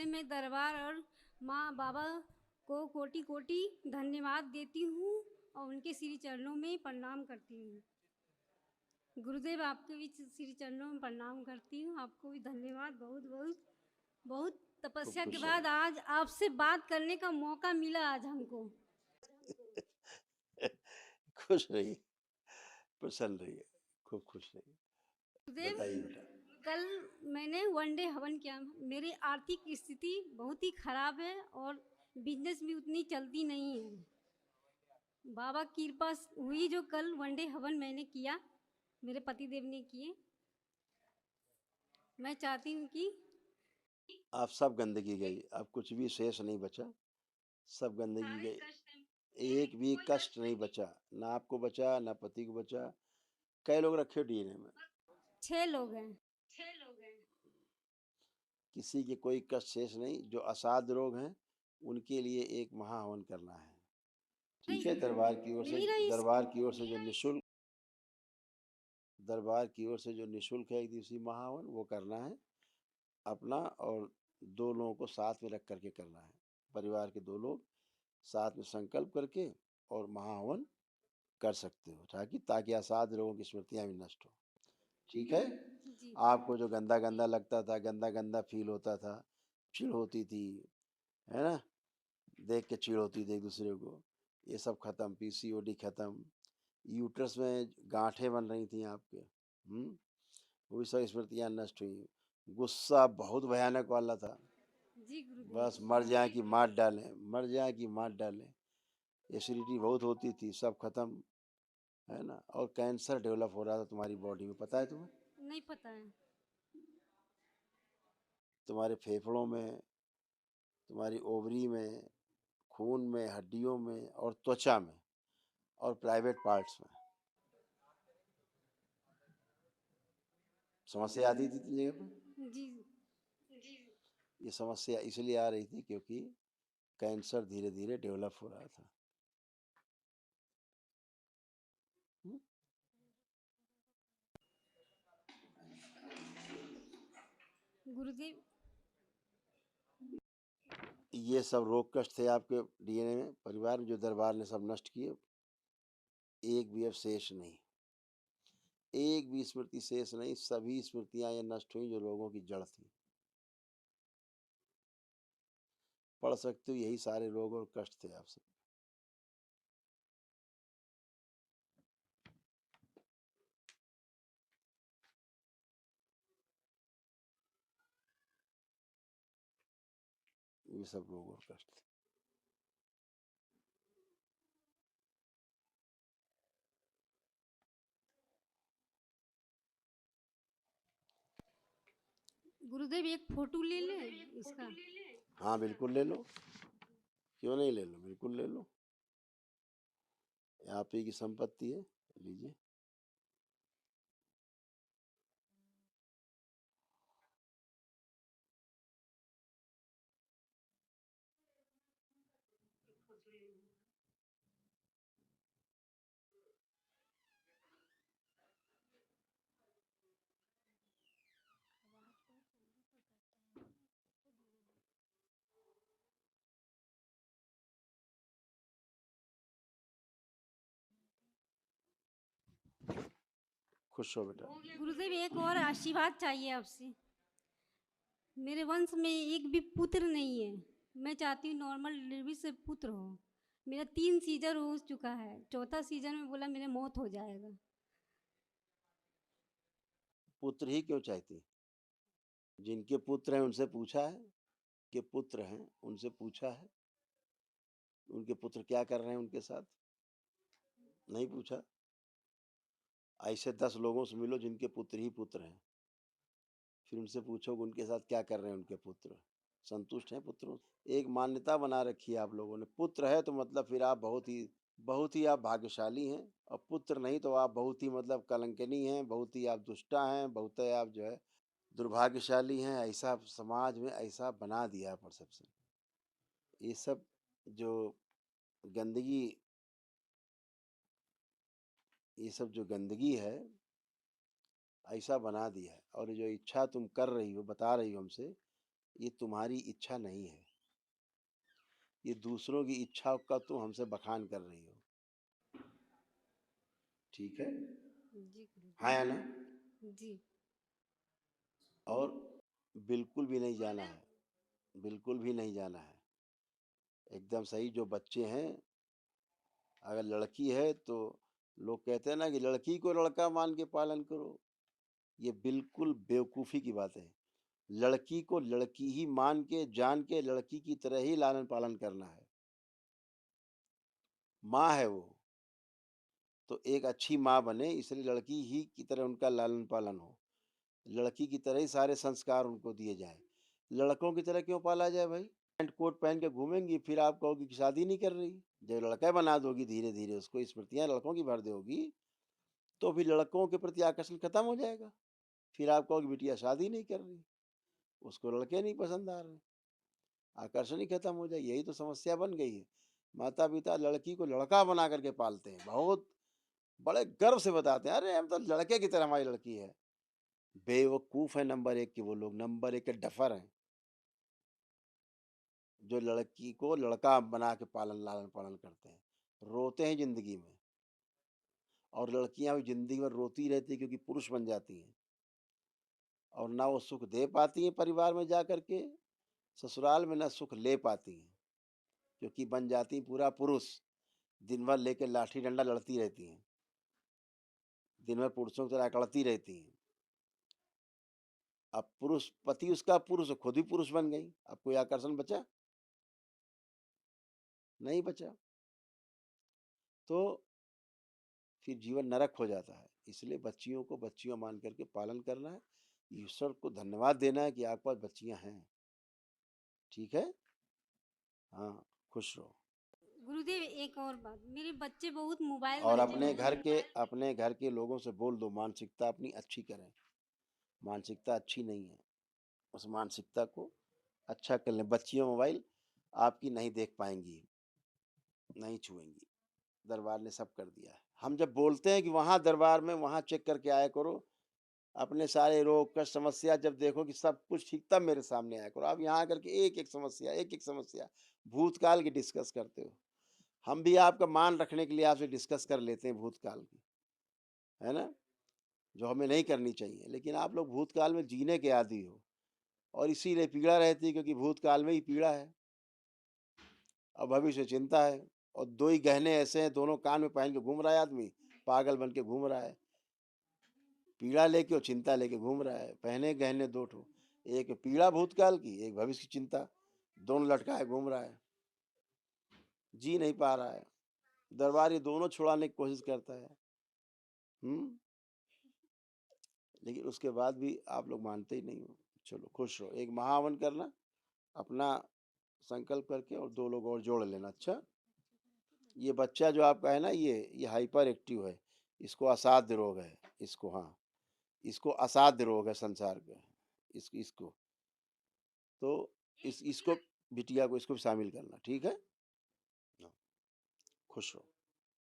मैं दरबार और माँ बाबा को कोटि कोटि धन्यवाद देती हूँ और उनके श्री चरणों में प्रणाम करती हूँ। गुरुदेव, आपके भी श्री चरणों में प्रणाम करती हूँ। आपको भी धन्यवाद। बहुत बहुत बहुत खूब तपस्या के खुश बाद रहिए। आज आपसे बात करने का मौका मिला आज हमको। खुश रहिए, प्रसन्न रहिए, खूब खुश रहिए। गुरुदेव, बताइए बेटा। कल मैंने वन डे हवन किया। मेरी आर्थिक स्थिति बहुत ही खराब है और बिजनेस भी उतनी चलती नहीं है। बाबा की कृपा हुई जो कल वन डे हवन मैंने किया, मेरे पति देव ने किए। मैं चाहती हूँ कि आप सब गंदगी गई, अब कुछ भी शेष नहीं बचा, सब गंदगी गई, एक भी कष्ट नहीं बचा, ना आपको बचा ना पति को बचा। कई लोग रखे डीएनए में, 6 लोग हैं। किसी के कोई कष्ट शेष नहीं। जो असाध्य रोग हैं उनके लिए एक महाहवन करना है, ठीक है? दरबार की ओर से, मेरा इस दरबार की ओर से जो निःशुल्क, दरबार की ओर से जो निःशुल्क है एक दिवसीय महाहवन, वो करना है अपना, और 2 लोगों को साथ में रख करके करना है। परिवार के 2 लोग साथ में संकल्प करके और महाहवन कर सकते हो, ताकि ताकि असाध्य लोगों की स्मृतियां भी नष्ट हो, ठीक है? जी आपको जो गंदा गंदा लगता था, गंदा गंदा फील होता था, चिढ़ होती थी, है ना, देख के चिढ़ होती थी एक दूसरे को, ये सब खत्म। पीसीओडी खत्म, यूट्रस में गांठें बन रही थी आपके, वो सब स्मृतियां नष्ट हुई। गुस्सा बहुत भयानक वाला था, जी गुरुदेव। बस मर जाए कि मार डालें, मर जाए कि मार डालें। एसिडिटी बहुत होती थी, सब खत्म, है ना। और कैंसर डेवलप हो रहा था तुम्हारी बॉडी में, पता है तुम्हें? नहीं पता है। तुम्हारे फेफड़ों में, तुम्हारी ओवरी में, खून में, हड्डियों में और त्वचा में और प्राइवेट पार्ट्स में समस्या आती थी जगह पर। जी ये समस्या इसलिए आ रही थी क्योंकि कैंसर धीरे धीरे डेवलप हो रहा था। हम्म? गुरुदेव, ये सब रोग कष्ट थे आपके डीएनए में, परिवार में, जो दरबार ने सब नष्ट किए। एक भी अब शेष नहीं, एक भी स्मृति शेष नहीं। सभी स्मृतियां ये नष्ट हुई जो रोगों की जड़ थी। पढ़ सकते हो, यही सारे रोग और कष्ट थे आप सब। ये सब रोग और कष्ट थे। गुरुदेव एक फोटो ले लें इसका। हाँ बिल्कुल ले लो, क्यों नहीं ले लो, बिल्कुल ले लो, आप ही की संपत्ति है, लीजिए। खुश हो बेटा। गुरुदेव एक और आशीर्वाद चाहिए आपसे। मेरे वंश में एक भी पुत्र नहीं है। मैं चाहती हूँ नॉर्मल डिलीवरी से पुत्र हो। मेरा 3 सीजर हो चुका है, चौथा सीजर में बोला मेरे मौत हो जाएगा। पुत्र ही क्यों चाहती? जिनके पुत्र हैं उनसे पूछा है कि पुत्र हैं, उनसे पूछा है उनके पुत्र क्या कर रहे हैं उनके साथ? नहीं पूछा। ऐसे 10 लोगों से मिलो जिनके पुत्र ही पुत्र हैं, फिर उनसे पूछो कि उनके साथ क्या कर रहे हैं उनके पुत्र, संतुष्ट हैं पुत्रों से? एक मान्यता बना रखी है आप लोगों ने, पुत्र है तो मतलब फिर आप बहुत ही आप भाग्यशाली हैं, और पुत्र नहीं तो आप बहुत ही मतलब कलंकिनी हैं, बहुत ही आप दुष्टा हैं, बहुत ही आप जो है दुर्भाग्यशाली हैं। ऐसा समाज में ऐसा बना दिया है परसेप्शन। ये सब जो गंदगी, ये सब जो गंदगी है ऐसा बना दिया है। और जो इच्छा तुम कर रही हो, बता रही हो हमसे, ये तुम्हारी इच्छा नहीं है, ये दूसरों की इच्छा का तुम हमसे बखान कर रही हो। ठीक है? जी गुरु हाँ या ना? जी। और बिल्कुल भी नहीं जाना है, बिल्कुल भी नहीं जाना है। एकदम सही। जो बच्चे हैं, अगर लड़की है तो लोग कहते हैं ना कि लड़की को लड़का मान के पालन करो, ये बिल्कुल बेवकूफ़ी की बात है। लड़की को लड़की ही मान के, जान के लड़की की तरह ही लालन पालन करना है। माँ है वो, तो एक अच्छी माँ बने, इसलिए लड़की ही की तरह उनका लालन पालन हो, लड़की की तरह ही सारे संस्कार उनको दिए जाएं। लड़कों की तरह क्यों पाला जाए भाई? पैंट कोट पहन के घूमेंगी, फिर आप कहोगी कि शादी नहीं कर रही। जब लड़का बना दोगी, धीरे धीरे उसको स्मृतियां लड़कों की भर दोगी, तो फिर लड़कों के प्रति आकर्षण खत्म हो जाएगा। फिर आप कहोगे बिटिया शादी नहीं कर रही, उसको लड़के नहीं पसंद आ रहे, आकर्षण ही खत्म हो जाए। यही तो समस्या बन गई है। माता पिता लड़की को लड़का बना करके पालते हैं, बहुत बड़े गर्व से बताते हैं, अरे हम तो लड़के की तरह हमारी लड़की है। बेवकूफ है नंबर एक के वो लोग, नंबर एक के डफर हैं, जो लड़की को लड़का बना के पालन लालन पालन करते हैं। रोते हैं जिंदगी में, और लड़कियां भी जिंदगी में रोती रहती है क्योंकि पुरुष बन जाती हैं, और ना वो सुख दे पाती हैं परिवार में जा करके, ससुराल में ना सुख ले पाती हैं, क्योंकि बन जाती हैं पूरा पुरुष। दिन भर लेके लाठी डंडा लड़ती रहती हैं, दिन भर पुरुषों की तरह अकड़ती रहती हैं। अब पुरुष, पति उसका पुरुष, खुद ही पुरुष बन गई, अब कोई आकर्षण बचा? नहीं बचा। तो फिर जीवन नरक हो जाता है। इसलिए बच्चियों को बच्चियों मान करके पालन करना है, ईश्वर को धन्यवाद देना है कि आपके पास बच्चियां हैं। ठीक है? हाँ, खुश रहो। गुरुदेव, एक और बात, मेरे बच्चे बहुत मोबाइल और देखते हैं। अपने घर के लोगों से बोल दो मानसिकता अपनी अच्छी करें। मानसिकता अच्छी नहीं है, उस मानसिकता को अच्छा कर लें। बच्चियों मोबाइल आपकी नहीं देख पाएंगी, नहीं छुएंगी। दरबार ने सब कर दिया है। हम जब बोलते हैं कि वहाँ दरबार में वहाँ चेक करके आया करो, अपने सारे रोग कष्ट समस्या जब देखो कि सब कुछ ठीक, तब मेरे सामने आया करो। आप यहाँ आकर के एक एक समस्या भूतकाल की डिस्कस करते हो। हम भी आपका मान रखने के लिए आपसे डिस्कस कर लेते हैं भूतकाल की, है ना, जो हमें नहीं करनी चाहिए। लेकिन आप लोग भूतकाल में जीने के आदी हो, और इसीलिए पीड़ा रहती है, क्योंकि भूतकाल में ही पीड़ा है और भविष्य चिंता है। और दो ही गहने ऐसे हैं, दोनों कान में पहन के घूम रहा है आदमी, पागल बन के घूम रहा है, पीड़ा लेके और चिंता लेके घूम रहा है। पहने गहने दो ठो, एक पीड़ा भूतकाल की, एक भविष्य की चिंता, दोनों लटकाए घूम रहा है, जी नहीं पा रहा है। दरबार ये दोनों छुड़ाने की कोशिश करता है, लेकिन उसके बाद भी आप लोग मानते ही नहीं हो। चलो खुश रहो। एक महावन करना अपना संकल्प करके, और दो लोग और जोड़ लेना। अच्छा, ये बच्चा जो आपका है ना, ये हाइपर एक्टिव है, इसको असाध्य रोग है, इसको, हाँ, इसको असाध्य रोग है संसार का, इसको तो इसको बिटिया को इसको भी शामिल करना। ठीक है? हाँ, खुश रहो।